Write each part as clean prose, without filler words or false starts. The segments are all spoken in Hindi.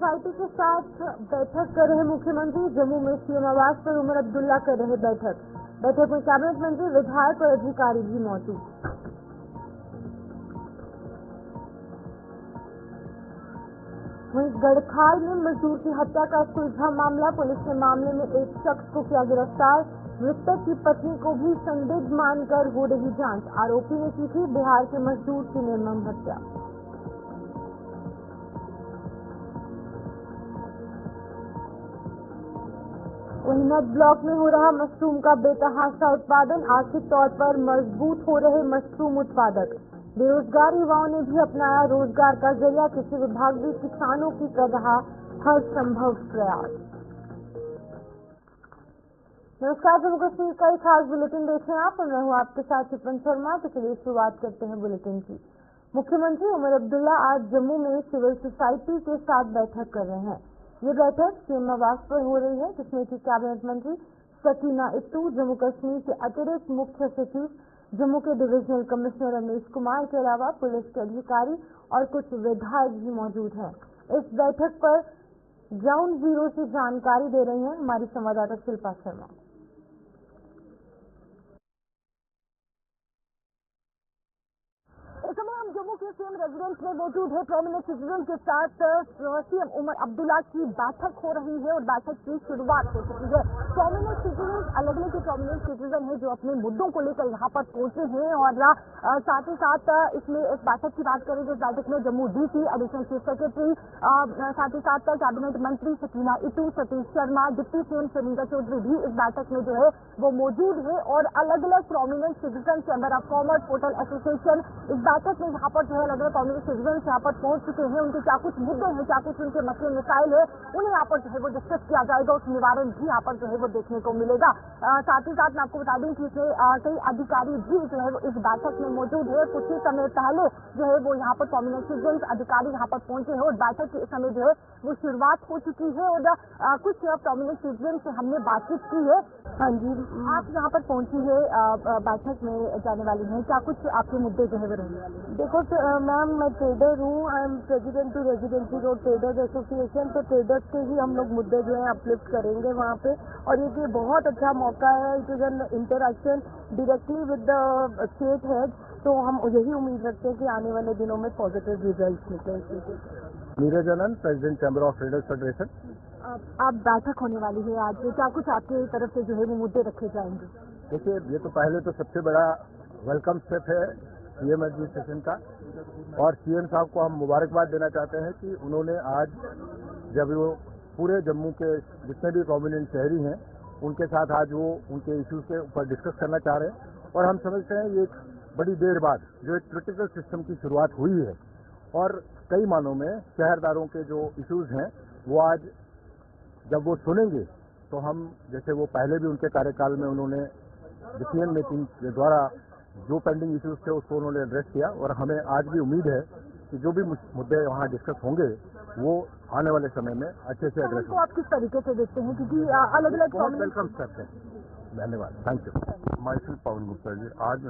सोसाइटी के साथ बैठक कर रहे मुख्यमंत्री। जम्मू में सीएम आवास पर उमर अब्दुल्ला कर रहे बैठक में कैबिनेट मंत्री, विधायक और अधिकारी भी मौजूद। वहीं गढ़खाल में मजदूर की हत्या का सुलझा मामला। पुलिस ने मामले में एक शख्स को किया गिरफ्तार। मृतक की पत्नी को भी संदिग्ध मानकर हो रही जांच। आरोपी ने की थी बिहार के मजदूर की निर्मम हत्या। वहीं नट ब्लॉक में हो रहा मशरूम का बेतहाशा उत्पादन। आर्थिक तौर पर मजबूत हो रहे मशरूम उत्पादक। बेरोजगार युवाओं ने भी अपनाया रोजगार का जरिया। कृषि विभाग भी किसानों की कर रहा हर संभव प्रयास। नमस्कार, जम्मू कश्मीर का एक खास बुलेटिन देख रहे हैं आप और मैं हूँ आपके साथ चिपन शर्मा। तो चलिए शुरुआत करते हैं बुलेटिन की। मुख्यमंत्री उमर अब्दुल्ला आज जम्मू में सिविल सोसाइटी के साथ बैठक कर रहे हैं। ये बैठक सीएम आवास पर हो रही है, जिसमें की कैबिनेट मंत्री सकीना इत्तू, जम्मू कश्मीर के अतिरिक्त मुख्य सचिव, जम्मू के डिविजनल कमिश्नर रमेश कुमार के अलावा पुलिस के अधिकारी और कुछ विधायक भी मौजूद हैं। इस बैठक पर ग्राउंड जीरो से जानकारी दे रही हैं हमारी संवाददाता शिल्पा शर्मा। इस समय हम जम्मू के सीएम रेजिडेंस में मौजूद है। प्रोमिनेंट सिटीजन के साथ सीएम उमर अब्दुल्ला की बैठक हो रही है और बैठक की शुरुआत हो चुकी है। प्रोमिनेंट सिटीजन, अलग अलग प्रोमिनेंट सिटीजन है जो अपने मुद्दों को लेकर यहाँ पर पहुंचे हैं और साथ ही साथ इसमें इस बैठक की बात करें तो इस बैठक में Jammu DC, additional chief secretary, साथ ही साथ कैबिनेट मंत्री सकीना इत्तू, सतीश शर्मा, डिप्टी सीएम शर्मिंदा चौधरी भी इस बैठक में जो है वो मौजूद है और अलग अलग prominent citizen, chamber of commerce, hotel association इस बैठक में यहाँ पर जो है अलग अलग कॉम्युनिटी सिटीजन यहाँ पर पहुंच चुके हैं। उनके क्या कुछ मुद्दे हैं, क्या कुछ उनके मसले मसाइल है, उन्हें यहाँ पर जो है वो डिस्कस किया जाएगा। उस निवारण भी यहाँ पर जो है वो देखने को मिलेगा। साथ ही साथ मैं आपको बता दूं कि इसमें कई अधिकारी भी जो है वो इस बैठक में मौजूद है। कुछ ही समय पहले जो है वो यहाँ पर कॉम्युनिटी सिटीजन अधिकारी यहाँ पर पहुंचे हैं और बैठक के समय जो है वो शुरुआत हो चुकी है और कुछ कॉम्युनिटी सिटीजन से हमने बातचीत की है। हाँ जी, आप यहाँ पर पहुंची है, बैठक में जाने वाली हैं, क्या कुछ आपके मुद्दे जो है वो रहने वाले हैं? देखो मैम, मैं ट्रेडर हूँ। I am president to residency road traders association. तो ट्रेडर्स के ही हम लोग मुद्दे जो है अपलिफ्ट करेंगे वहाँ पे। और ये बहुत अच्छा मौका है। It is an interaction directly with the state head. तो हम यही उम्मीद रखते हैं कि आने वाले दिनों में पॉजिटिव रिजल्ट निकले। Neeraj Anand, president chamber of traders federation. आप बैठक होने वाली है आज, क्या कुछ आपकी तरफ से जो है वो मुद्दे रखे जाएंगे? देखिए, ये तो पहले तो सबसे बड़ा वेलकम स्टेप है सीएम एडमिनिस्ट्रेशन का और सीएम साहब को हम मुबारकबाद देना चाहते हैं कि उन्होंने आज जब वो पूरे जम्मू के जितने भी प्रोमिनेंट शहरी हैं उनके साथ आज वो उनके इश्यूज के ऊपर डिस्कस करना चाह रहे हैं। और हम समझते हैं ये एक बड़ी देर बाद जो एक क्रिटिकल सिस्टम की शुरुआत हुई है और कई मानों में शहरदारों के जो इश्यूज हैं वो आज जब वो सुनेंगे तो हम, जैसे वो पहले भी उनके कार्यकाल में उन्होंने डिसीजन मेकिंग के द्वारा जो पेंडिंग इश्यूज थे उसको उन्होंने एड्रेस किया और हमें आज भी उम्मीद है कि जो भी मुद्दे वहाँ डिस्कस होंगे वो आने वाले समय में अच्छे से एड्रेस होंगे। आप किस तरीके से देखते हैं, क्योंकि अलग अलग वेलकम स्टेप है। धन्यवाद, thank you. Michael Pawan Gupta ji, आज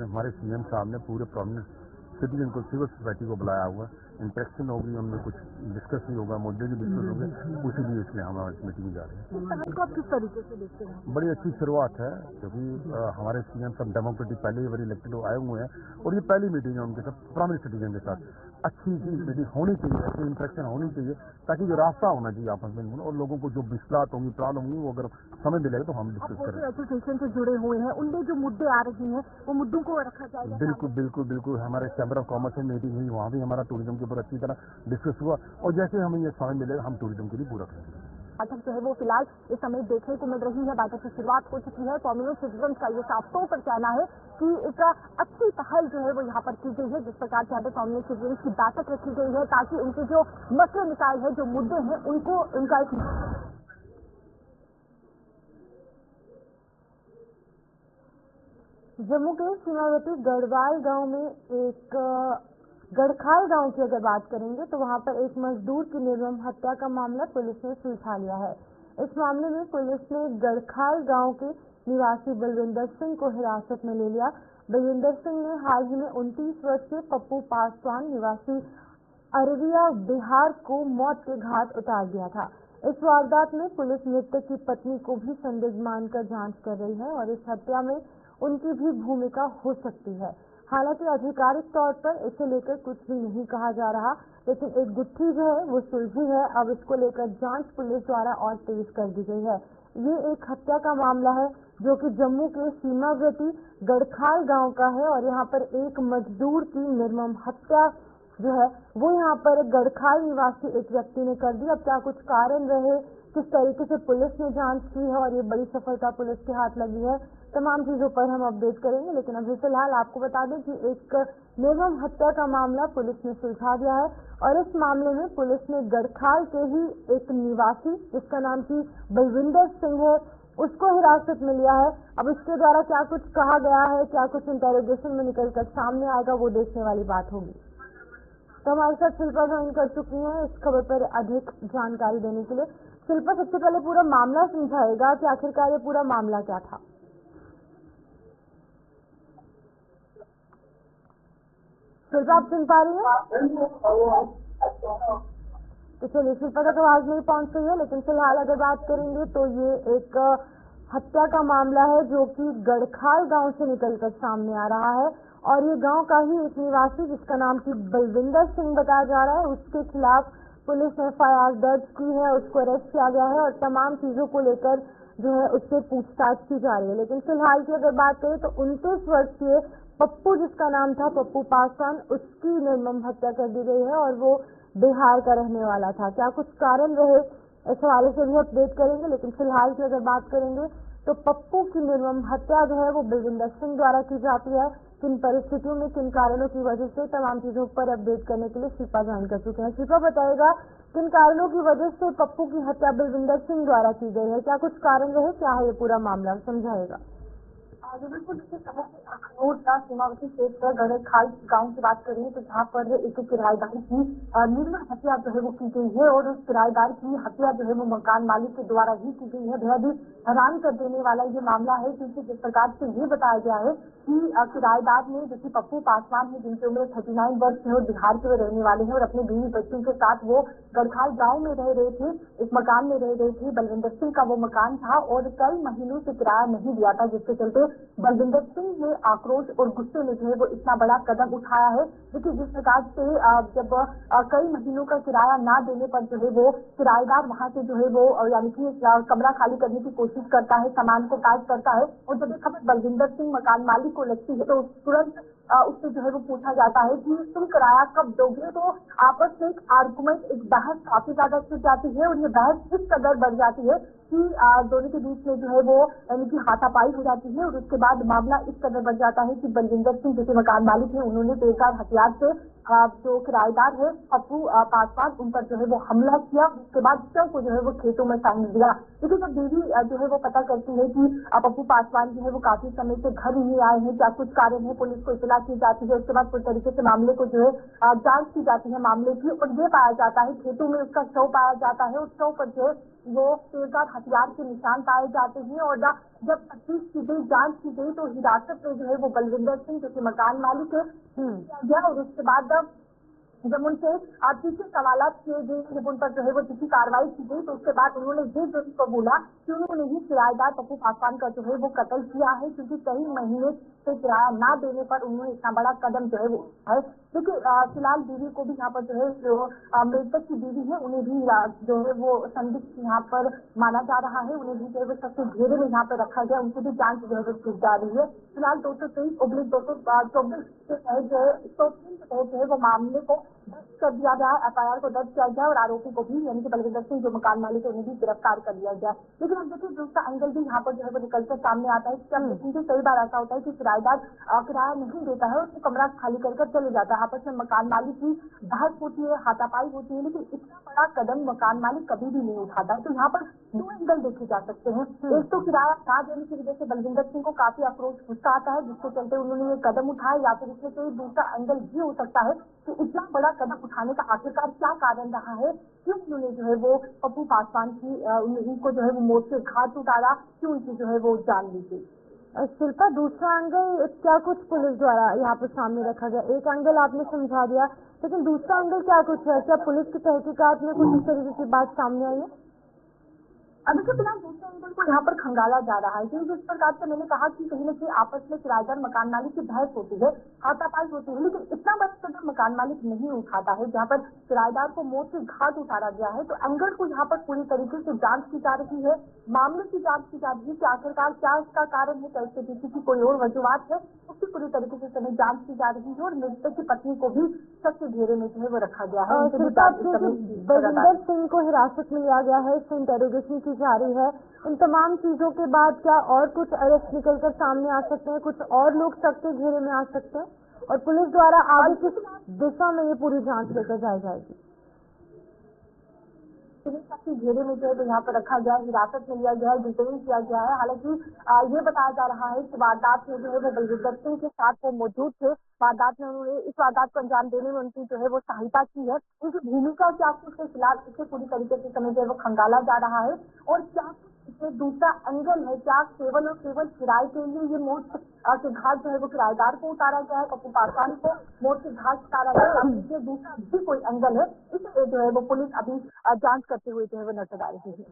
हमारे सीएम साहब ने पूरे प्रोमिनेंट सिटीजन को, सिविल सोसाइटी को बुलाया हुआ, इंटरेक्शन होगी, हमने कुछ डिस्कस भी होगा, मुद्दे भी डिस्कस होंगे, उसी लिए इसलिए हम आज मीटिंग जा रहे हैं। इसको आप किस तरीके से देखते हैं? बड़ी अच्छी शुरुआत है क्योंकि हमारे सीएम सब डेमोक्रेटिक पहले ही बड़ी इलेक्टेड आए हुए हैं और ये पहली मीटिंग है उनके साथ प्रोमिनेंट सिटीजन के साथ। अच्छी मीटिंग होनी चाहिए, अच्छी इंटरेक्शन होनी चाहिए ताकि जो रास्ता होना चाहिए आपस में और लोगों को जो मुश्किलात होंगी, प्रॉब्लम होंगी, वो अगर समय मिलेगा तो हम डिस्कस करें। एसोसिएशन से जुड़े हुए हैं, उनमें जो मुद्दे आ रहे हैं वो मुद्दों को रखा जाएगा। बिल्कुल बिल्कुल बिल्कुल। हमारे चैम्बर ऑफ कॉमर्स में मीटिंग हुई, वहाँ भी हमारा टूरिज्म के ऊपर अच्छी तरह डिस्कस हुआ और जैसे हमें ये समय मिलेगा हम टूरिज्म के लिए पूरा करेंगे। बैठक जो है वो फिलहाल इस समय देखने को मिल रही है। बैठक की शुरुआत हो चुकी है। कॉम्युनिस्ट सिटीजन का ये साफ तौर पर कहना है कि एक अच्छी पहल जो है वो यहाँ पर की गई है, जिस प्रकार से कॉम्युनिस्ट सिटीजन की बैठक रखी गई है ताकि उनके जो मसले मसाइल है, जो मुद्दे हैं, उनको उनका एक जम्मू के सीमावर्ती गढ़वाल गांव में एक गढ़खाल गांव की अगर बात करेंगे तो वहां पर एक मजदूर की निर्मम हत्या का मामला पुलिस ने सुलझा लिया है। इस मामले में पुलिस ने गढ़खाल गांव के निवासी बलविंदर सिंह को हिरासत में ले लिया। बलविंदर सिंह ने हाल ही में 29 वर्षीय पप्पू पासवान निवासी अररिया बिहार को मौत के घाट उतार दिया था। इस वारदात में पुलिस मृतक की पत्नी को भी संदिग्ध मानकर जांच कर रही है और इस हत्या में उनकी भी भूमिका हो सकती है। हालांकि आधिकारिक तौर पर इसे लेकर कुछ भी नहीं कहा जा रहा, लेकिन एक गुत्थी जो है वो सुलझी है। अब इसको लेकर जांच पुलिस द्वारा और तेज कर दी गई है। ये एक हत्या का मामला है जो कि जम्मू के सीमावर्ती गड़खाल गांव का है और यहाँ पर एक मजदूर की निर्मम हत्या जो है वो यहाँ पर गड़खाल निवासी एक व्यक्ति ने कर दी। अब क्या कुछ कारण रहे, किस तरीके से पुलिस ने जांच की है और ये बड़ी सफलता पुलिस के हाथ लगी है, तमाम चीजों पर हम अपडेट करेंगे। लेकिन अभी फिलहाल आपको बता दें कि एक निर्मम हत्या का मामला पुलिस ने सुलझा दिया है और इस मामले में पुलिस ने गड़खाल के ही एक निवासी जिसका नाम की बलविंदर सिंह है उसको हिरासत में लिया है। अब इसके द्वारा क्या कुछ कहा गया है, क्या कुछ इंटेरोगेशन में निकलकर सामने आएगा, वो देखने वाली बात होगी। तो हमारे साथ शिल्पा ज्वाइन कर चुकी हैं इस खबर पर अधिक जानकारी देने के लिए। शिल्पा, सबसे पहले पूरा मामला समझाएगा कि आखिरकार ये पूरा मामला क्या था। शिल्पा, आप सुन पा रही हैं? तो चलिए, शिल्पा तक आवाज नहीं पहुंच रही है, लेकिन फिलहाल अगर बात करेंगे तो ये एक हत्या का मामला है जो कि गड़खाल गांव से निकलकर सामने आ रहा है और ये गांव का ही एक निवासी जिसका नाम की बलविंदर सिंह बताया जा रहा है, उसके खिलाफ पुलिस ने एफआईआर दर्ज की है, उसको अरेस्ट किया गया है और तमाम चीजों को लेकर जो है उससे पूछताछ की जा रही है। लेकिन फिलहाल की अगर बात करें तो 29 वर्षीय पप्पू, जिसका नाम था पप्पू पासवान, उसकी निर्मम हत्या कर दी गई है और वो बिहार का रहने वाला था। क्या कुछ कारण रहे, इस हवाले से भी अपडेट करेंगे। लेकिन फिलहाल की अगर बात करेंगे तो पप्पू की निर्मम हत्या जो है वो बलविंदर सिंह द्वारा की जाती है। किन परिस्थितियों में, किन कारणों की वजह से, तमाम चीजों पर अपडेट करने के लिए शिल्पा ज्वाइन कर चुके हैं। शिल्पा, बताएगा किन कारणों की वजह से पप्पू की हत्या बलविंदर सिंह द्वारा की गई है, क्या कुछ कारण रहे, क्या है ये पूरा मामला, समझाएगा। बिल्कुल, अखनूर सीमावर्ती क्षेत्र गड़खाल गांव की बात करें तो जहाँ पर एक किराएदार की निर्मम हत्या जो है वो की गई है और उस किराएदार की हत्या जो है वो मकान मालिक के द्वारा ही की गई है। बेहद ही हैरान कर देने वाला ये मामला है क्योंकि जिस प्रकार से ये बताया गया है कि किराएदार ने, जो कि पप्पू पासवान है जिनकी उम्र 39 वर्ष है और बिहार के रहने वाले हैं और अपने बीवी बच्चों के साथ वो गड़खाल गाँव में रह रहे थे, इस मकान में रह रहे थे। बलविंदर सिंह का वो मकान था और कई महीनों से किराया नहीं दिया था, जिसके चलते बलविंदर सिंह ने आक्रोश और गुस्से में जो है वो इतना बड़ा कदम उठाया है। देखिए, जिस प्रकार से जब कई महीनों का किराया ना देने पर जो है वो किराएदार वहां से जो है वो यानी कि कमरा खाली करने की कोशिश करता है, सामान को पैक करता है और जब खबर बलविंदर सिंह मकान मालिक को लगती है तो तुरंत उससे जो है वो पूछा जाता है कि तुम किराया कब दोगे। तो आपस में एक आर्गुमेंट, एक बहस काफी ज्यादा छिड़ जाती है और ये बहस इस कदर बढ़ जाती है कि दोनों के बीच में जो है वो यानी कि हाथापाई हो जाती है और उसके बाद मामला इस कदर बढ़ जाता है कि बलविंदर सिंह जो मकान मालिक है उन्होंने तेजधार हथियार से जो किराएदार है पप्पू पासवान, उन पर जो है वो हमला किया। उसके बाद शव को जो है वो खेतों में टांग दिया। लेकिन जब बीवी जो है वो पता करती है कि पप्पू पासवान जो है वो काफी समय से घर नहीं आए हैं, क्या कुछ कारण है, पुलिस को इतला की जाती है। उसके बाद पूरी तरीके से मामले को जो है जांच की जाती है मामले की और ये पाया जाता है खेतों में उसका शव पाया जाता है। उस शव पर जो है वो तेजधार हथियार के निशान पाए जाते हैं और जब तफ्तीश की गई, जांच की गई तो हिरासत में जो है वो बलविंदर सिंह जो कि मकान मालिक है और उसके बाद जब उनसे तीसरे सवालात किए गए, जब उन पर जो है वो तीसरी कार्रवाई की गई तो उसके बाद उन्होंने ये जो कबूला कि उन्होंने ही किराएदार पप्पू पासवान का जो है वो कत्ल किया है, क्योंकि कई महीने से किराया ना देने पर उन्होंने इतना बड़ा कदम जो है वो उठाया। देखिए, फिलहाल बीवी को भी यहाँ पर जो है जो मृतक की बीवी है उन्हें भी जो है वो संदिग्ध यहाँ पर माना जा रहा है, उन्हें भी जो है वो सबसे घेरे में यहाँ पर रखा गया, उनकी भी जांच जो है वो की जा रही है। फिलहाल 223/224 के तहत जो है 103 के तहत जो है वो मामले को दर्ज कर दिया गया है, एफआईआर को दर्ज किया गया और आरोपी को भी यानी कि बलविंदर सिंह जो मकान मालिक है उन्हें भी गिरफ्तार कर लिया गया। लेकिन अब देखिए, दूसरा एंगल भी यहाँ पर जो है वो निकलकर सामने आता है कि अब देखेंगे कई बार ऐसा होता है कि किराएदार किराया नहीं देता है, उसको कमरा खाली कर चले जाता है, आपस में मकान मालिक की बहस होती है, हाथापाई होती है, लेकिन इतना बड़ा कदम मकान मालिक कभी भी नहीं उठाता। तो यहाँ पर दो एंगल देखे जा सकते हैं। एक तो किराया ना देने की वजह से बलविंदर सिंह को काफी आक्रोश गुस्सा आता है, जिसके चलते उन्होंने ये कदम उठाया, या फिर इसमें कोई दूसरा एंगल भी हो सकता है कि इतना बड़ा कदम उठाने का आखिरकार क्या कारण रहा है, क्यों उन्होंने जो है वो पप्पू पासवान की उनको जो है वो मौत के घाट उतारा, क्यों उनकी जो है वो जान ली गई। शिल्पा, दूसरा एंगल क्या कुछ पुलिस द्वारा यहाँ पर सामने रखा गया? एक एंगल आपने समझा दिया लेकिन दूसरा एंगल क्या कुछ है? क्या पुलिस की तहकीकात में कुछ इस तरीके की बात सामने आई है? अभी तो फिलहाल दूसरे एंगल को यहाँ पर खंगाला जा रहा है, क्योंकि जिस प्रकार से मैंने कहा कि कहीं न कहीं आपस में किराएदार मकान मालिक की बहस होती है, हाथापाई होती है, लेकिन इतना बड़ा कदम मकान मालिक नहीं उठाता है जहाँ पर किराएदार को मौत के घाट उतारा गया है। तो एंगल को यहाँ पर पूरी तरीके से जांच की जा रही है, मामले की जांच की जा रही है कि आखिरकार क्या इसका कारण है, क्या इसके पीछे की कोई और वजूहत है, उसकी पूरी तरीके से समय जांच की जा रही है। और मृतक की पत्नी को भी सख्त घेरे में जो है वो रखा गया है। बलविंदर सिंह को हिरासत में लिया गया है, इससे इंटेरोगेशन की जा रही है। इन तमाम चीजों के बाद क्या और कुछ अरेस्ट निकलकर सामने आ सकते हैं? कुछ और लोग सख्त घेरे में आ सकते हैं? और पुलिस द्वारा आगे किस दिशा में ये पूरी जांच लेकर जाएगी? सबके घेरे में जो है तो यहाँ पर रखा गया है, हिरासत में लिया गया है, डिटेन किया गया है। हालांकि ये बताया जा रहा है कि वारदात में जो है वो बलविंदर सिंह के साथ वो मौजूद थे। वारदात में उन्होंने इस वारदात को अंजाम देने में उनकी जो है वो सहायता की है। उनकी भूमिका क्या उसके खिलाफ इसे पूरी तरीके से समय जो है वो खंगाला जा रहा है। और क्या इसमें दूसरा एंगल है, क्या केवल और केवल किराए के लिए ये मौत के घाट जो है वो किराएदार को उतारा गया है, पप्पू पासवान को मौत के घाट उतारा गया है, इसमें दूसरा भी कोई एंगल है, इसे जो है वो पुलिस अभी जांच करते हुए जो है वो नजर आ रही है।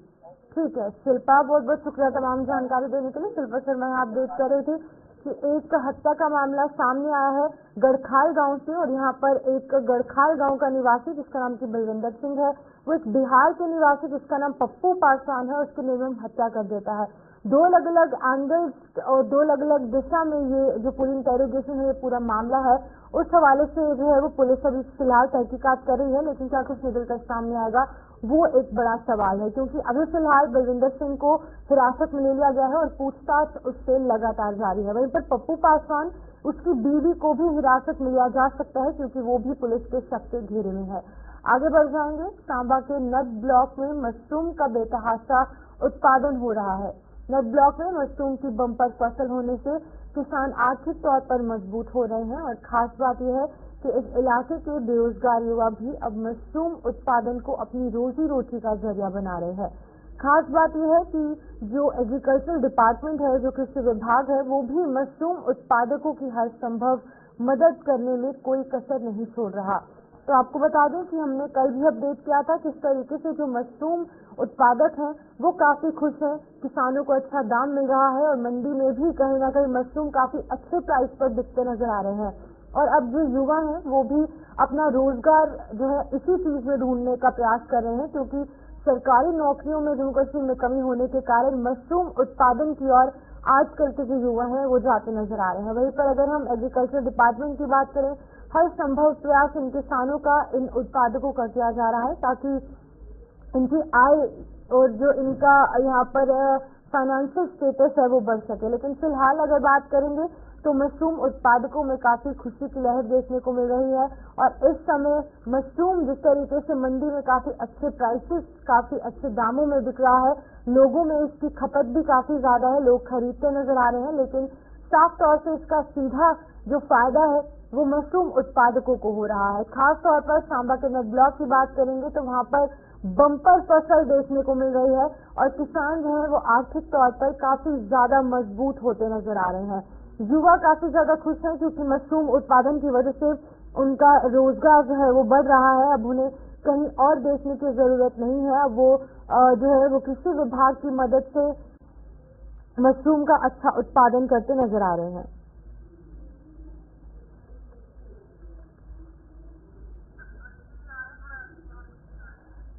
ठीक है शिल्पा, बहुत बहुत शुक्रिया तमाम जानकारी देने के लिए। शिल्पा शर्मा आप देख कर रहे थे कि एक हत्या का मामला सामने आया है गड़खाल गांव से, और यहाँ पर एक गड़खाल गांव का निवासी जिसका नाम की बलविंदर सिंह है, वो एक बिहार के निवासी जिसका नाम पप्पू पासवान है, उसकी निर्मम हत्या कर देता है। दो अलग अलग एंगल्स और दो अलग अलग दिशा में ये जो पूरी इंटेरोगेशन है, ये पूरा मामला है, उस हवाले से जो है वो पुलिस अभी फिलहाल तहकीकात कर रही है। लेकिन क्या कुछ निकल कर सामने आएगा वो एक बड़ा सवाल है, क्योंकि अभी फिलहाल बलविंदर सिंह को हिरासत में ले लिया गया है और पूछताछ उससे लगातार जारी है। वहीं पर पप्पू पासवान, उसकी बीवी को भी हिरासत में लिया जा सकता है, क्योंकि वो भी पुलिस के शक के घेरे में है। आगे बढ़ जाएंगे, सांबा के नद ब्लॉक में मशरूम का बेतहाशा उत्पादन हो रहा है। नद ब्लॉक में मशरूम की बम्पर फसल होने से किसान आर्थिक तौर पर मजबूत हो रहे हैं, और खास बात यह है कि इस इलाके के बेरोजगार युवा भी अब मशरूम उत्पादन को अपनी रोजी रोटी का जरिया बना रहे हैं। खास बात यह है कि जो एग्रीकल्चर डिपार्टमेंट है, जो कृषि विभाग है, वो भी मशरूम उत्पादकों की हर संभव मदद करने में कोई कसर नहीं छोड़ रहा। तो आपको बता दें कि हमने कल भी अपडेट किया था किस तरीके से जो मशरूम उत्पादक हैं वो काफी खुश हैं, किसानों को अच्छा दाम मिल रहा है, और मंडी में भी कहीं ना कहीं मशरूम काफी अच्छे प्राइस पर बिकते नजर आ रहे हैं। और अब जो युवा हैं वो भी अपना रोजगार जो है इसी चीज में ढूंढने का प्रयास कर रहे हैं, क्योंकि सरकारी नौकरियों में जम्मू कश्मीर में कमी होने के कारण मशरूम उत्पादन की ओर आजकल के जो युवा हैं वो जाते नजर आ रहे हैं। वहीं पर अगर हम एग्रीकल्चर डिपार्टमेंट की बात करें, हर संभव प्रयास इन किसानों का इन उत्पादकों का किया जा रहा है ताकि इनकी आय और जो इनका यहाँ पर फाइनेंशियल स्टेटस है वो बढ़ सके। लेकिन फिलहाल अगर बात करेंगे तो मशरूम उत्पादकों में काफी खुशी की लहर देखने को मिल रही है, और इस समय मशरूम जिस तरीके से मंडी में काफी अच्छे प्राइसेस, काफी अच्छे दामों में बिक रहा है, लोगों में इसकी खपत भी काफी ज्यादा है, लोग खरीदते नजर आ रहे हैं। लेकिन साफ तौर से इसका सीधा जो फायदा है वो मशरूम उत्पादकों को हो रहा है। खास तौर पर सांबा के नद ब्लॉक की बात करेंगे तो वहाँ पर बम्पर फसल देखने को मिल रही है, और किसान जो है वो आर्थिक तौर पर काफी ज्यादा मजबूत होते नजर आ रहे हैं। युवा काफी ज्यादा खुश हैं, क्योंकि मशरूम उत्पादन की वजह से उनका रोजगार जो है वो बढ़ रहा है। अब उन्हें कहीं और देखने की जरूरत नहीं है, अब वो जो है वो कृषि विभाग की मदद से मशरूम का अच्छा उत्पादन करते नजर आ रहे हैं।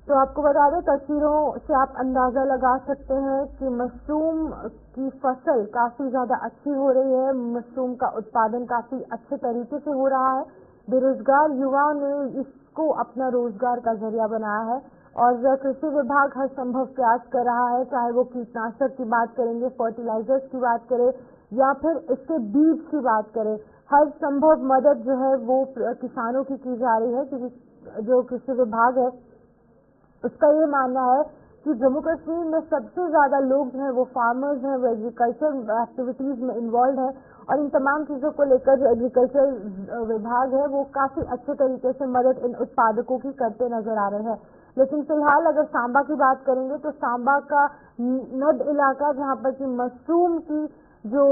तो आपको बता दें, तस्वीरों से आप अंदाजा लगा सकते हैं कि मशरूम की फसल काफी ज्यादा अच्छी हो रही है, मशरूम का उत्पादन काफी अच्छे तरीके से हो रहा है। बेरोजगार युवाओं ने इसको अपना रोजगार का जरिया बनाया है, और कृषि विभाग हर संभव प्रयास कर रहा है, चाहे वो कीटनाशक की बात करेंगे, फर्टिलाइजर्स की बात करें, या फिर इसके बीज की बात करें, हर संभव मदद जो है वो किसानों की जा रही है। क्योंकि जो कृषि विभाग है उसका ये मानना है कि जम्मू कश्मीर में सबसे ज्यादा लोग जो है वो फार्मर्स हैं, वो एग्रीकल्चर एक्टिविटीज में इन्वॉल्व है, और इन तमाम चीजों को लेकर जो एग्रीकल्चर विभाग है वो काफी अच्छे तरीके से मदद इन उत्पादकों की करते नजर आ रहे हैं। लेकिन फिलहाल अगर सांबा की बात करेंगे तो सांबा का नद इलाका, जहाँ पर कि मशरूम की जो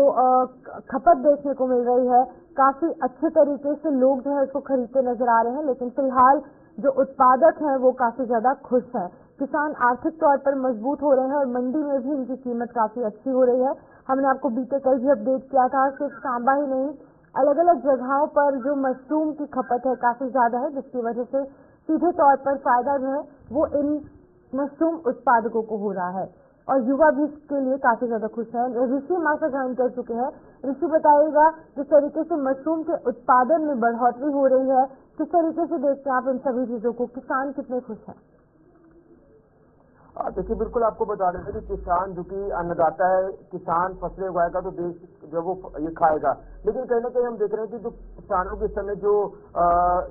खपत देखने को मिल रही है, काफी अच्छे तरीके से लोग जो है इसको खरीदते नजर आ रहे हैं। लेकिन फिलहाल जो उत्पादक हैं वो काफी ज्यादा खुश हैं। किसान आर्थिक तौर पर मजबूत हो रहे हैं और मंडी में भी इनकी कीमत काफी अच्छी हो रही है। हमने आपको बीते कल भी अपडेट किया था, सिर्फ सांबा ही नहीं, अलग अलग जगहों पर जो मशरूम की खपत है काफी ज्यादा है, जिसकी वजह से सीधे तौर पर फायदा जो है वो इन मशरूम उत्पादकों को हो रहा है और युवा भी इसके लिए काफी ज्यादा खुश हैं। ऋषि हमारे साथ ज्वाइन कर चुके हैं। ऋषि, बताइएगा जिस तरीके से मशरूम के उत्पादन में बढ़ोतरी हो रही है, किस तरीके से देखते हैं आप इन सभी चीजों को, किसान कितने खुश हैं? देखिए, बिल्कुल आपको बता दें कि किसान जो कि अन्नदाता है, किसान फसलें उगाएगा तो देश जो वो ये खाएगा। लेकिन कहीं ना कहीं हम देख रहे हैं कि जो किसानों के समय जो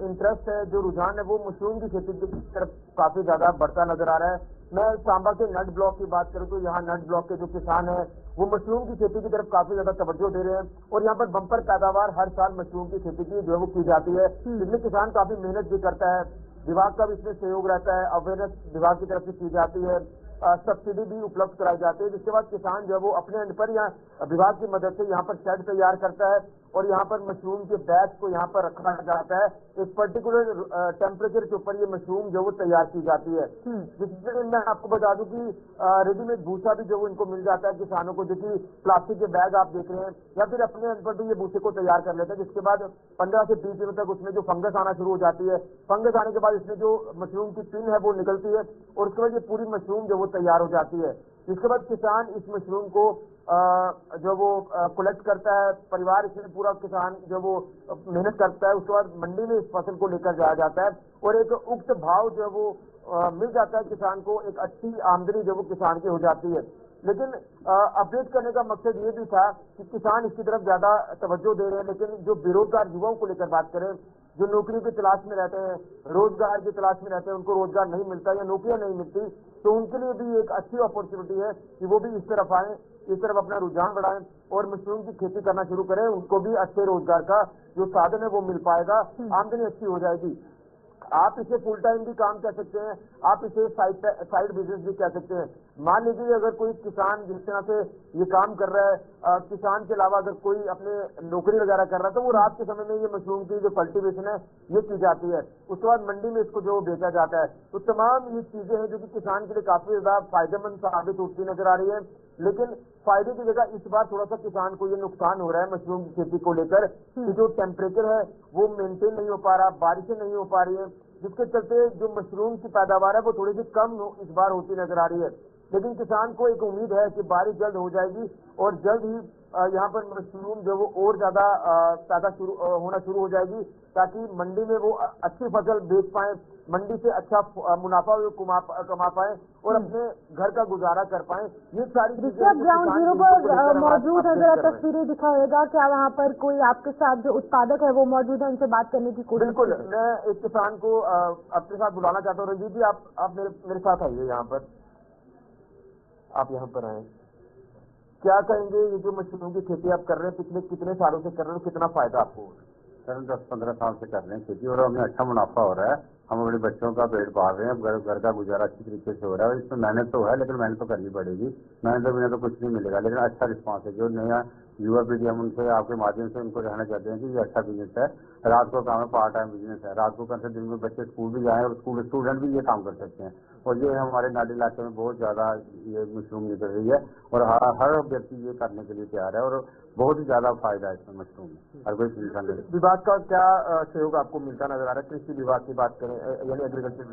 इंटरेस्ट है, जो रुझान है, वो मशरूम की खेती की तरफ काफी ज्यादा बढ़ता नजर आ रहा है। मैं सांबा के नट ब्लॉक की बात करूं तो यहाँ नट ब्लॉक के जो किसान हैं वो मशरूम की खेती की तरफ काफी ज्यादा तवज्जो दे रहे हैं और यहाँ पर बम्पर पैदावार हर साल मशरूम की खेती की जो है वो की जाती है। इसमें किसान काफी मेहनत भी करता है, विभाग का भी इसमें सहयोग रहता है, अवेयरनेस विभाग की तरफ से की जाती है, सब्सिडी भी उपलब्ध कराई जाती है, जिसके बाद किसान जो है वो अपने एंड पर यहाँ विभाग की मदद से यहाँ पर शेड तैयार करता है और यहाँ पर मशरूम के बैच को यहाँ पर रखा जाता है। एक पर्टिकुलर टेम्परेचर के ऊपर ये मशरूम जो वो तैयार की जाती है। जिसमें मैं आपको बता दूं कि रेडीमेड भूसा भी जो वो इनको मिल जाता है किसानों को, जो कि प्लास्टिक के बैग आप देख रहे हैं, या फिर अपने एंड पर भी ये भूसे को तैयार कर लेते हैं, जिसके बाद 15 से 20 दिनों तक उसमें जो फंगस आना शुरू हो जाती है। फंगस आने के बाद इसमें जो मशरूम की पिन है वो निकलती है और उसके बाद ये पूरी मशरूम जो वो तैयार हो जाती है। इसके बाद किसान इस मशरूम को जो वो कलेक्ट करता है, परिवार इसमें पूरा किसान जो वो मेहनत करता है, उसके बाद मंडी में इस फसल को लेकर जाया जाता है और एक उक्त भाव जो वो मिल जाता है किसान को, एक अच्छी आमदनी जो वो किसान की हो जाती है। लेकिन अपडेट करने का मकसद ये भी था कि किसान इसकी तरफ ज्यादा तवज्जो दे रहे हैं, लेकिन जो बेरोजगार युवाओं को लेकर बात करें, जो नौकरी की तलाश में रहते हैं, रोजगार की तलाश में रहते हैं, उनको रोजगार नहीं मिलता या नौकरियां नहीं मिलती, तो उनके लिए भी एक अच्छी अपॉर्चुनिटी है कि वो भी इस तरफ आए, इस तरफ अपना रुझान बढ़ाएं और मशरूम की खेती करना शुरू करें। उनको भी अच्छे रोजगार का जो साधन है वो मिल पाएगा, आमदनी अच्छी हो जाएगी। आप इसे फुल टाइम भी काम कह सकते हैं, आप इसे साइड बिजनेस भी कह सकते हैं। मान लीजिए अगर कोई किसान जिस तरह से ये काम कर रहा है, किसान के अलावा अगर कोई अपने नौकरी वगैरह कर रहा है, तो वो रात के समय में ये मशरूम की जो कल्टीवेशन है ये की जाती है, उसके बाद मंडी में इसको जो बेचा जाता है। तो तमाम ये चीजें हैं जो कि किसान के लिए काफी ज्यादा फायदेमंद साबित होती नजर आ रही है। लेकिन फायदे की जगह इस बार थोड़ा सा किसान को ये नुकसान हो रहा है मशरूम की खेती को लेकर कि जो टेम्परेचर है वो मेंटेन नहीं हो पा रहा, बारिशें नहीं हो पा रही है, जिसके चलते जो मशरूम की पैदावार है वो थोड़ी सी कम इस बार होती नजर आ रही है। लेकिन किसान को एक उम्मीद है कि बारिश जल्द हो जाएगी और जल्द ही यहाँ पर मशरूम जो वो और ज्यादा होना शुरू हो जाएगी, ताकि मंडी में वो अच्छी फसल बेच पाए, मंडी से अच्छा मुनाफा कमा पाए और अपने घर का गुजारा कर पाए। ये सारी चीजें ग्राउंड जीरो पर मौजूद है, जरा तस्वीरें दिखाएगा क्या वहाँ पर कोई आपके साथ जो उत्पादक है वो मौजूद है, उनसे बात करने की कोशिश? बिल्कुल, मैं एक किसान को अपने साथ बुलाना चाहता हूँ। रंजीत जी, आप मेरे साथ आइए, यहाँ पर आप यहाँ पर आए। क्या कहेंगे, ये जो मशरूम की खेती आप कर रहे हैं, पिछले कितने सालों से कर रहे हैं, कितना फायदा आपको? सर 10-15 साल से कर रहे हैं खेती और हमें अच्छा मुनाफा हो रहा है। हम अपने बच्चों का पेट पाल रहे हैं, घर का गुजारा अच्छी तरीके से हो रहा है। इसमें मेहनत तो है, लेकिन मेहनत तो करनी पड़ेगी, मेहनत तो बिना तो कुछ नहीं मिलेगा। लेकिन अच्छा रिस्पॉन्स है। जो नया युवा पीढ़ी, हम उनसे आपके माध्यम से उनको कहना चाहते हैं कि ये अच्छा बिजनेस है, रात को काम है, पार्ट टाइम बिजनेस है, रात को करते दिन में बच्चे स्कूल भी जाएं और स्टूडेंट भी ये काम कर सकते हैं। और ये हमारे नाडी इलाके में बहुत ज्यादा ये मशरूम निकल रही है और हर व्यक्ति ये करने के लिए तैयार है और बहुत ही ज्यादा फायदा है इसमें मशरूम में। हर कोई इंसान विभाग का क्या सहयोग आपको मिलता नजर आ रहा है? कृषि विभाग की बात करें, यानी एग्रीकल्चर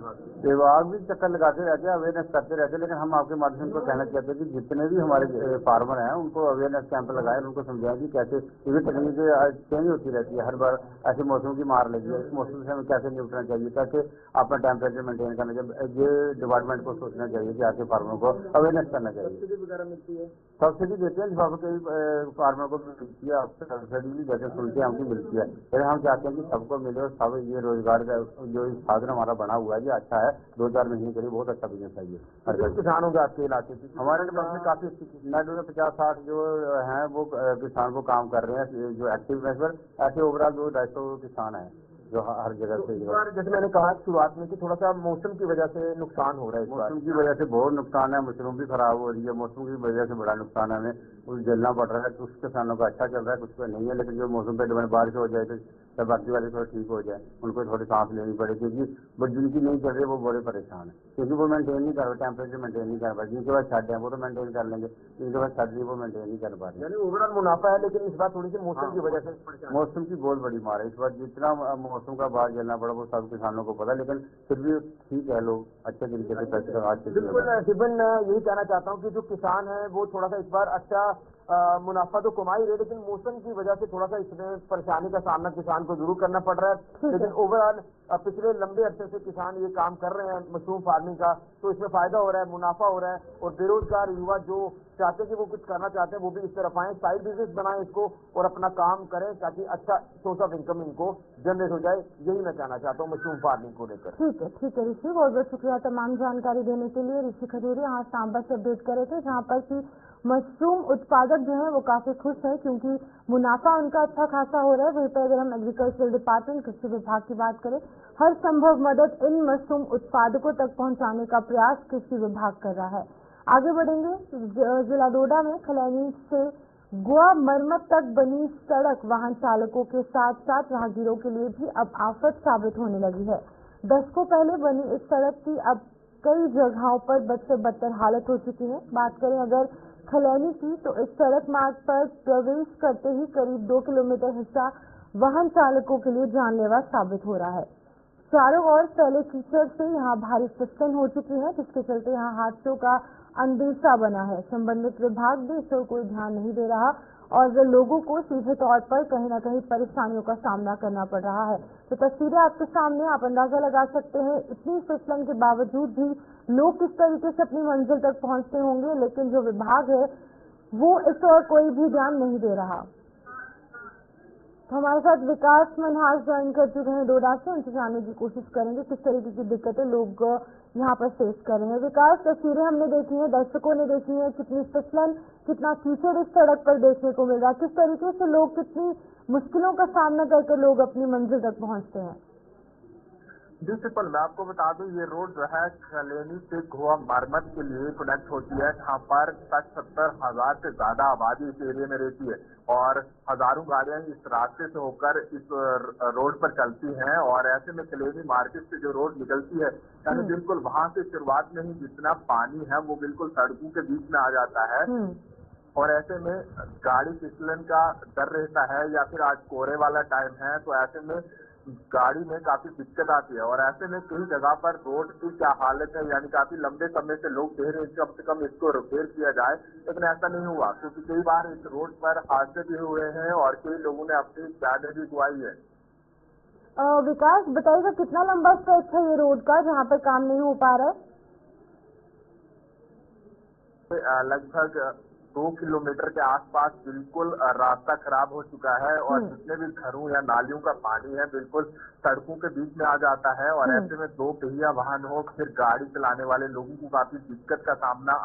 विभाग भी चक्कर लगाते रहते हैं, अवेयरनेस करते रहते हैं। लेकिन हम आपके माध्यम से कहना चाहते हैं कि जितने भी हमारे फार्मर हैं उनको अवेयरनेस कैंप लगाए, उनको समझाएं कि कैसे ये तकनीक चेंज होती रहती है, हर बार ऐसे मौसम की मार लगी है, इस मौसम से हमें कैसे निपटना चाहिए, कैसे अपना टेम्परेचर मेंटेन करना चाहिए। ये डिपार्टमेंट को सोचना चाहिए कि आके फार्मर को अवेयरनेस करना चाहिए। सब्सिडी वगैरह मिलती है? सब्सिडी देते हैं, जब कई फार्मर को मिलती है, आपसे सब्सिडी भी जैसे सुनते हैं हमको मिलती है। लेकिन हम चाहते हैं कि सबको मिले और सब ये रोजगार का जो साधन हमारा बना हुआ है ये अच्छा है। 2-4 महीने के लिए बहुत अच्छा बिजनेस है ये। किसान होगा आपके इलाके की? हमारे पास काफी नेट में 50-60 जो हैं वो किसान को काम कर रहे हैं जो एक्टिव बेस पर। ऐसे ओवरऑल 200-250 किसान हैं जो हर जगह से। जैसे मैंने कहा शुरुआत में कि थोड़ा सा मौसम की वजह से नुकसान हो रहा है। मौसम की वजह से बहुत नुकसान है, मशरूम भी खराब हो रही है, मौसम की वजह से बड़ा नुकसान है हमें। कुछ झेलना पड़ रहा है। कुछ किसानों का अच्छा चल रहा है, कुछ का नहीं है। लेकिन जो मौसम पे डिपेंड, बारिश हो जाए तो सब बाकी वाले थोड़ा ठीक हो जाए, उनको थोड़ी सांस लेनी पड़े, क्योंकि बट जिनकी नहीं चल रही वो बड़े परेशान है, क्योंकि वो मेंटेन नहीं कर रहे, टेम्परेचर मेंटेन नहीं कर पा रहे। जिनके पास छत है वो तो मेंटेन कर लेंगे, जिनके पास छत नहीं वो मेंटेन नहीं कर पा रहे। यानी ओवरऑल मुनाफा है, लेकिन इस बार थोड़ी सी मौसम की वजह से मौसम की बहुत बड़ी मार है इस बार। जितना मौसम का बाहर झेलना पड़ा वो सब किसानों को पता, लेकिन फिर भी ठीक है, लोग अच्छे तरीके से पैसे आज से बिल्कुल शिबन, यही कहना चाहता हूँ कि जो किसान है वो थोड़ा सा इस बार अच्छा मुनाफा तो कमा ही रहे, लेकिन मौसम की वजह से थोड़ा सा इसमें परेशानी का सामना किसान को जरूर करना पड़ रहा है। लेकिन ओवरऑल पिछले लंबे अरसे से किसान ये काम कर रहे हैं मशरूम फार्मिंग का, तो इसमें फायदा हो रहा है, मुनाफा हो रहा है। और बेरोजगार युवा जो चाहते हैं कि वो कुछ करना चाहते हैं वो भी इस तरफ आए, साइड बिजनेस बनाएं इसको और अपना काम करें, ताकि अच्छा सोर्स ऑफ इनकम इनको जनरेट हो जाए। यही मैं कहना चाहता हूँ मशरूम फार्मिंग को लेकर। ठीक है ऋषि, बहुत बहुत शुक्रिया तमाम जानकारी देने के लिए। ऋषि खजूरी यहाँ सांबा से अपडेट करे थे, जहाँ पर की मशरूम उत्पादक जो है वो काफी खुश है, क्योंकि मुनाफा उनका अच्छा खासा हो रहा है। वहीं पर अगर हम एग्रीकल्चरल डिपार्टमेंट कृषि विभाग की बात करें, हर संभव मदद इन मशरूम उत्पादकों तक पहुंचाने का प्रयास कृषि विभाग कर रहा है। आगे बढ़ेंगे, जिला डोडा में खलैनी से गोवा मरमत तक बनी सड़क वाहन चालकों के साथ साथ राहगीरों के लिए भी अब आफत साबित होने लगी है। दशकों पहले बनी इस सड़क की अब कई जगहों पर बद से बदतर हालत हो चुकी है। बात करें अगर खलैनी की, तो इस सड़क मार्ग पर प्रवेश करते ही करीब 2 किलोमीटर हिस्सा वाहन चालकों के लिए जानलेवा साबित हो रहा है। चारों ओर पहले कीचड़ से यहाँ भारी फिसलन हो चुकी है, जिसके चलते यहाँ हादसों का अंदेशा बना है। संबंधित विभाग भी इस ओर कोई ध्यान नहीं दे रहा और लोगों को सीधे तौर पर कहीं न कहीं परेशानियों का सामना करना पड़ रहा है। तो तस्वीरें आपके सामने, आप अंदाजा लगा सकते हैं इतनी फिसलन के बावजूद भी लोग किस तरीके से अपनी मंजिल तक पहुंचते होंगे, लेकिन जो विभाग है वो इस ओर कोई भी ध्यान नहीं दे रहा। तो हमारे साथ विकास मनहास ज्वाइन कर चुके हैं डोडा से, उनसे जानने की कोशिश करेंगे किस तरीके की दिक्कतें लोग यहाँ पर फेस कर रहे हैं। विकास, तस्वीरें हमने देखी हैं, दर्शकों ने देखी है, कितनी फिसलन, कितना कीचड़ इस सड़क पर देखने को मिल रहा है, किस तरीके से लोग कितनी मुश्किलों का सामना करके लोग अपनी मंजिल तक पहुँचते हैं। जी सिंपल, मैं आपको बता दूं, ये रोड जो है खलैनी से गोवा मरमत के लिए कनेक्ट होती है, जहाँ पर 60-70 हजार से ज्यादा आबादी इस एरिया में रहती है और हजारों गाड़ियां इस रास्ते से होकर इस रोड पर चलती हैं। और ऐसे में खलैनी मार्केट से जो रोड निकलती है, यानी बिल्कुल वहां से शुरुआत में ही जितना पानी है वो बिल्कुल सड़कों के बीच में आ जाता है। और ऐसे में गाड़ी फिसलन का डर रहता है, या फिर आज कोहरे वाला टाइम है तो ऐसे में गाड़ी में काफी दिक्कत आती है। और ऐसे में कई जगह पर रोड की क्या हालत है, यानी काफी लंबे समय से लोग कह रहे हैं कम से कम इसको रिपेयर किया जाए, लेकिन ऐसा नहीं हुआ, क्योंकि कई बार इस रोड पर हादसे भी हुए हैं और कई लोगों ने अपनी जान भी गंवाई है। विकास, बताइएगा कितना लंबा स्ट्रेच है ये रोड का जहाँ पर काम नहीं हो पा रहा है? लगभग 2 किलोमीटर के आसपास बिल्कुल रास्ता खराब हो चुका है और जितने भी घरों या नालियों का पानी है बिल्कुल सड़कों के बीच में आ जाता है। और ऐसे में 2 पहिया वाहन हो, फिर गाड़ी चलाने वाले लोगों को काफी दिक्कत का सामना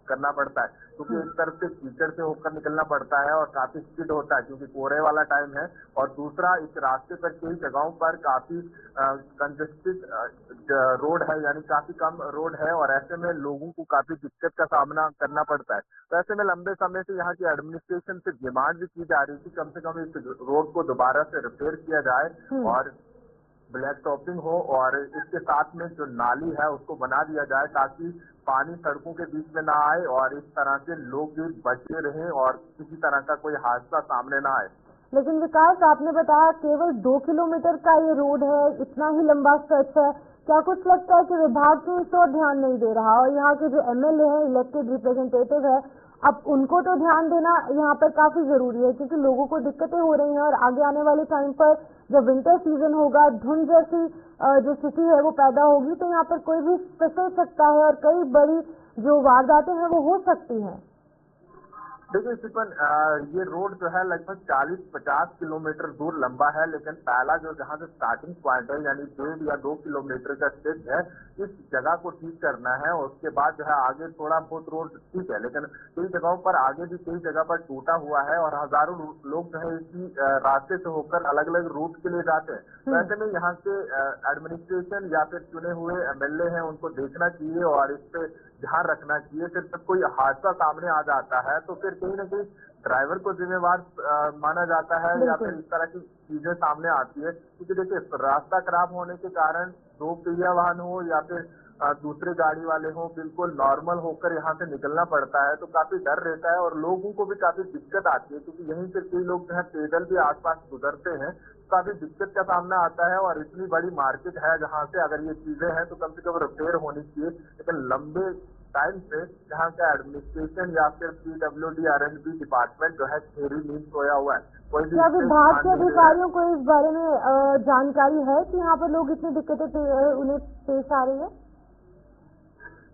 करना पड़ता है, क्योंकि एक तरफ से कीचड़ से होकर निकलना पड़ता है और काफी स्पीड होता है क्योंकि कोहरे वाला टाइम है। और दूसरा, इस रास्ते पर कई जगहों पर काफी कंजेस्टेड रोड है, यानी काफी कम रोड है और ऐसे में लोगों को काफी दिक्कत का सामना करना पड़ता है। तो ऐसे में लंबे समय से यहाँ की एडमिनिस्ट्रेशन से डिमांड भी की जा रही थी कम से कम इस रोड को दोबारा से रिपेयर किया जाए और ब्लैक टॉपिंग हो, और इसके साथ में जो नाली है उसको बना दिया जाए ताकि पानी सड़कों के बीच में ना आए और इस तरह से लोग भी बचे रहें और किसी तरह का कोई हादसा सामने ना आए। लेकिन विकास, आपने बताया केवल 2 किलोमीटर का ये रोड है, इतना ही लंबा स्ट्रेच है, क्या कुछ लगता है कि विभाग की इस ओर ध्यान नहीं दे रहा? और यहाँ के जो एमएलए है, इलेक्टेड रिप्रेजेंटेटिव है, अब उनको तो ध्यान देना यहाँ पर काफी जरूरी है, क्योंकि लोगों को दिक्कतें हो रही हैं और आगे आने वाले टाइम पर जब विंटर सीजन होगा, धुंध जैसी जो स्थिति है वो पैदा होगी, तो यहाँ पर कोई भी फिसल सकता है और कई बड़ी जो वारदातें हैं वो हो सकती हैं। देखिए सिपन, ये रोड जो है लगभग 40-50 किलोमीटर दूर लंबा है, लेकिन पहला जो जहाँ से स्टार्टिंग पॉइंट है यानी 1.5 या 2 किलोमीटर का स्ट्रेच है, इस जगह को ठीक करना है। और उसके बाद जो है आगे थोड़ा बहुत रोड ठीक है, लेकिन कई जगहों पर आगे भी कई जगह पर टूटा हुआ है और हजारों लोग जो है इसी रास्ते से होकर अलग अलग रूट के लिए जाते हैं। तो ऐसे में यहाँ के एडमिनिस्ट्रेशन या फिर चुने हुए एमएलए हैं, उनको देखना चाहिए और इस पे ध्यान रखना चाहिए। फिर जब कोई हादसा सामने आ जाता है तो फिर कहीं ना कहीं ड्राइवर को जिम्मेवार माना जाता है या फिर इस तरह की चीजें सामने आती है। क्योंकि देखिए, रास्ता खराब होने के कारण दो पहिया वाहन हो या फिर दूसरे गाड़ी वाले हो, बिल्कुल नॉर्मल होकर यहाँ से निकलना पड़ता है, तो काफी डर रहता है और लोगों को भी काफी दिक्कत आती है। क्योंकि यहीं से कई लोग जो है पैदल भी आसपास गुजरते हैं, काफी दिक्कत का सामना आता है। और इतनी बड़ी मार्केट है जहाँ से अगर ये चीजें हैं तो कम से कम रिपेयर होनी चाहिए। लेकिन लंबे टाइम से यहाँ का एडमिनिस्ट्रेशन या फिर PWD R&B डिपार्टमेंट जो है खेरी नींद सोया हुआ है। क्या विभाग के अधिकारियों को इस बारे में जानकारी है कि यहाँ पर लोग इतनी दिक्कतें उन्हें पेश आ रही है?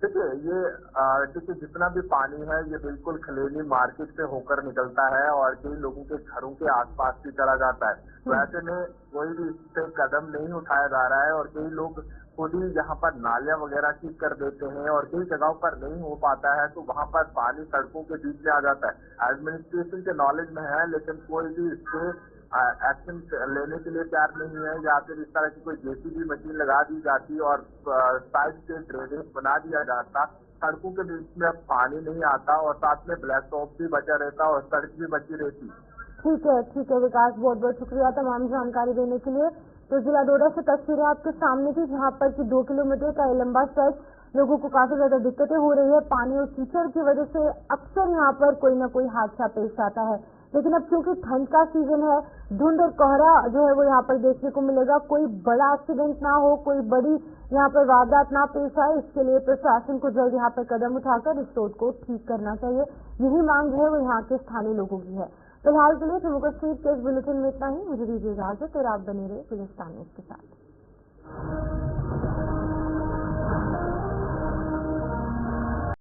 देखिए, ये जितना भी पानी है ये बिल्कुल खलेनी मार्केट से होकर निकलता है और कई लोगों के घरों के आसपास भी चला जाता है। तो ऐसे में कोई भी इस पे कदम नहीं उठाया जा रहा है और कई लोग खुद ही यहाँ पर नालियां वगैरह ठीक कर देते हैं और कई जगहों पर नहीं हो पाता है तो वहाँ पर पानी सड़कों के बीच में आ जाता है। एडमिनिस्ट्रेशन के नॉलेज में है लेकिन कोई भी इससे एक्शन लेने के लिए तैयार नहीं है या फिर इस तरह की कोई JCB मशीन लगा दी जाती और साइड से ड्रेनेज बना दिया जाता, सड़कों के बीच में अब पानी नहीं आता और साथ में ब्लैक टॉप भी बचा रहता और सड़क भी बची रहती। ठीक है विकास, बहुत बहुत शुक्रिया तमाम जानकारी देने के लिए। तो जिला डोडा से तस्वीरें आपके सामने थी जहाँ पर कि 2 किलोमीटर का लंबा स्ट्रेच लोगों को काफी ज्यादा दिक्कतें हो रही है। पानी और कीचड़ की वजह से अक्सर यहाँ पर कोई ना कोई हादसा पेश आता है। लेकिन अब क्योंकि ठंड का सीजन है, धुंध और कोहरा जो है वो यहाँ पर देखने को मिलेगा। कोई बड़ा एक्सीडेंट ना हो, कोई बड़ी यहाँ पर वारदात ना पेश आए, इसके लिए प्रशासन को जल्द यहाँ पर कदम उठाकर इस रोड को ठीक करना चाहिए। यही मांग है वो यहाँ के स्थानीय लोगों की है। फिलहाल के लिए प्रमुख स्ट्रीट केस बुलेटिन में इतना ही। मुझे दीजिए इजाजत और आप बने रहे गुलिस्तान न्यूज़ के साथ।